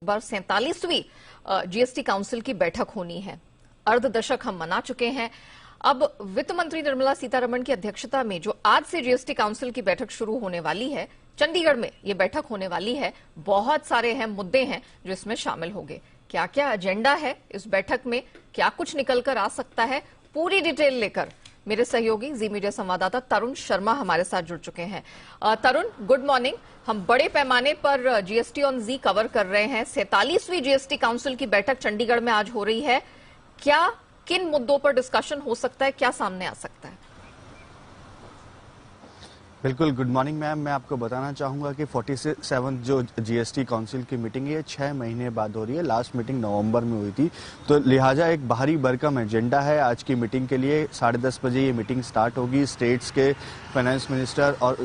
बार 47वीं GST council की बैठक होनी है। अर्धदशक हम मना चुके हैं। अब वित्त मंत्री निर्मला सीतारमण की अध्यक्षता में जो आज से जीएसटी काउंसिल की बैठक शुरू होने वाली है, चंडीगढ़ में ये बैठक होने वाली है। बहुत सारे अहम मुद्दे हैं जो इसमें शामिल होंगे। क्या क्या एजेंडा है इस बैठक में, क्या कुछ निकलकर आ सकता है, पूरी डिटेल लेकर मेरे सहयोगी जी मीडिया संवाददाता तरुण शर्मा हमारे साथ जुड़ चुके हैं। तरुण, गुड मॉर्निंग। हम बड़े पैमाने पर जीएसटी ऑन जी कवर कर रहे हैं। 47वीं जीएसटी काउंसिल की बैठक चंडीगढ़ में आज हो रही है। क्या किन मुद्दों पर डिस्कशन हो सकता है, क्या सामने आ सकता है? बिल्कुल, गुड मॉर्निंग मैम। मैं आपको बताना चाहूंगा कि 47 जो जीएसटी काउंसिल की मीटिंग है 6 महीने बाद हो रही है। लास्ट मीटिंग नवंबर में हुई थी, तो लिहाजा एक भारी भरकम एजेंडा है आज की मीटिंग के लिए। 10:30 बजे ये मीटिंग स्टार्ट होगी। स्टेट्स के फाइनेंस मिनिस्टर और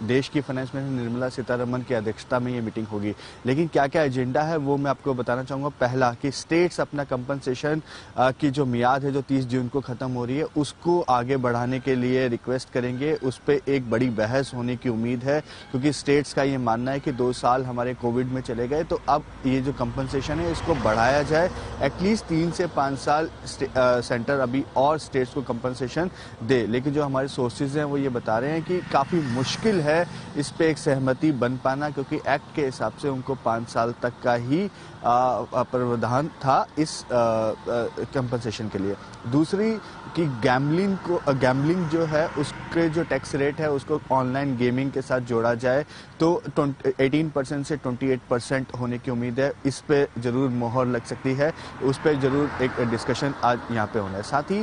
देश की फाइनेंस मिनिस्टर निर्मला सीतारमण की अध्यक्षता में ये मीटिंग होगी। लेकिन क्या क्या एजेंडा है वो मैं आपको बताना चाहूंगा। पहला कि स्टेट्स अपना कंपनसेशन की जो मियाद है जो 30 जून को खत्म हो रही है उसको आगे बढ़ाने के लिए रिक्वेस्ट करेंगे। उस पर एक बड़ी बहस होने की उम्मीद है, क्योंकि स्टेट्स का ये मानना है कि 2 साल हमारे कोविड में चले गए, तो अब ये जो कंपनसेशन है इसको बढ़ाया जाए। एटलीस्ट 3 से 5 साल सेंटर अभी और स्टेट्स को कंपनसेशन दे। लेकिन जो हमारे सोर्सेज हैं वो ये बता रहे हैं कि काफ़ी मुश्किल है इस पे एक सहमति बन पाना, क्योंकि एक्ट के हिसाब से उनको 5 साल तक का ही प्रावधान था इस कंपनसेशन के लिए। दूसरी कि गैम्बलिंग जो है उसके जो टैक्स रेट है उसको ऑनलाइन गेमिंग के साथ जोड़ा जाए, तो 18% से 28% होने की उम्मीद है। इस पे जरूर मोहर लग सकती है, उस पे जरूर एक डिस्कशन आज यहाँ पे होना है। साथ ही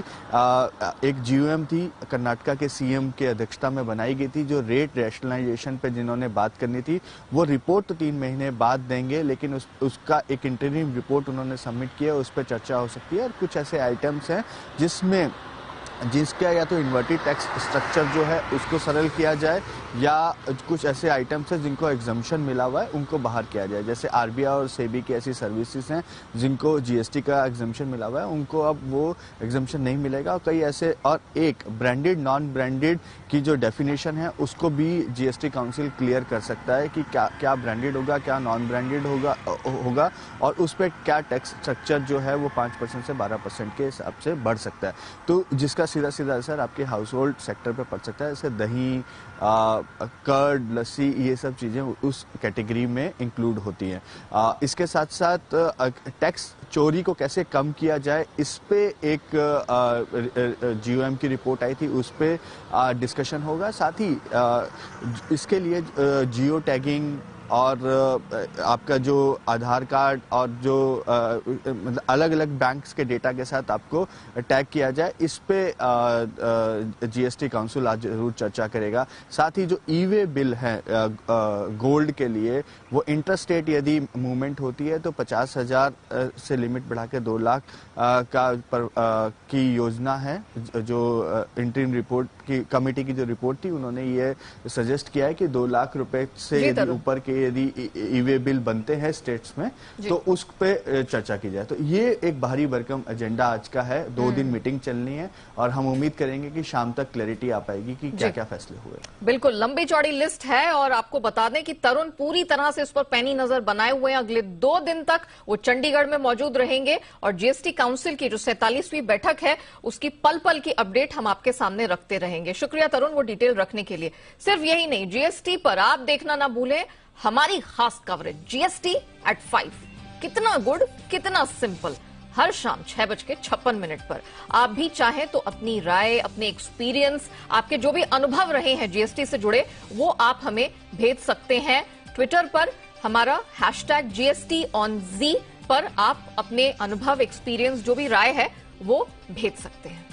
एक जीओएम थी कर्नाटका के सीएम के अध्यक्षता में बनाई गई थी, जो रेट रैशनलाइजेशन पे जिन्होंने बात करनी थी वो रिपोर्ट तो 3 महीने बाद देंगे, लेकिन उसका एक इंटरिम रिपोर्ट उन्होंने सबमिट किया, उस पर चर्चा हो सकती है। और कुछ ऐसे आइटम्स हैं जिसका या तो इन्वर्टेड टैक्स स्ट्रक्चर जो है उसको सरल किया जाए, या कुछ ऐसे आइटम्स हैं जिनको एग्जम्पशन मिला हुआ है उनको बाहर किया जाए। जैसे आरबीआई और सेबी की ऐसी सर्विसेज हैं जिनको जीएसटी का एग्जम्पशन मिला हुआ है, उनको अब वो एग्जम्पशन नहीं मिलेगा। और कई ऐसे, और एक ब्रांडेड नॉन ब्रांडेड की जो डेफिनेशन है उसको भी जीएसटी काउंसिल क्लियर कर सकता है कि क्या ब्रांडेड होगा, क्या नॉन ब्रांडेड होगा और उस पर क्या टैक्स स्ट्रक्चर जो है वो 5% से 12% के हिसाब से बढ़ सकता है। तो जिसका सीधा सीधा असर आपके हाउस होल्ड सेक्टर पे पड़ सकता है। जैसे दही, कर्ड, लस्सी, ये सब चीज़ें उस कैटेगरी में इंक्लूड होती हैं। इसके साथ साथ टैक्स चोरी को कैसे कम किया जाए इस पे एक जीओएम की रिपोर्ट आई थी, उस पे डिस्कशन होगा। साथ ही इसके लिए जियो टैगिंग और आपका जो आधार कार्ड और जो मतलब अलग अलग बैंक्स के डेटा के साथ आपको टैग किया जाए, इस पे जीएसटी काउंसिल आज जरूर चर्चा करेगा। साथ ही जो ई वे बिल है गोल्ड के लिए, वो इंटरस्टेट यदि मूवमेंट होती है तो 50,000 से लिमिट बढ़ा के 2 लाख की योजना है। जो इंटरिम रिपोर्ट की कमेटी की जो रिपोर्ट थी उन्होंने ये सजेस्ट किया है कि 2 लाख रुपए से यदि ऊपर के यदि ई वे बिल बनते हैं स्टेट्स में तो उस पे चर्चा की जाए। तो ये एक भारी भरकम एजेंडा आज का है। 2 दिन मीटिंग चलनी है और हम उम्मीद करेंगे कि शाम तक क्लैरिटी आ पाएगी कि क्या क्या फैसले हुए। बिल्कुल लंबी चौड़ी लिस्ट है और आपको बता दें कि तरुण पूरी तरह से इस पर पैनी नजर बनाए हुए हैं। अगले 2 दिन तक वो चंडीगढ़ में मौजूद रहेंगे और जीएसटी काउंसिल की जो 47वीं बैठक है उसकी पल पल की अपडेट हम आपके सामने रखते रहेंगे। शुक्रिया तरुण वो डिटेल रखने के लिए। सिर्फ यही नहीं, जीएसटी पर आप देखना ना भूलें हमारी खास कवरेज जीएसटी एट 5। कितना गुड, कितना सिंपल, हर शाम 6:56 पर। आप भी चाहें तो अपनी राय, अपने एक्सपीरियंस, आपके जो भी अनुभव रहे हैं जीएसटी से जुड़े, वो आप हमें भेज सकते हैं। ट्विटर पर हमारा #GSTOnZ पर आप अपने अनुभव, एक्सपीरियंस, जो भी राय है वो भेज सकते हैं।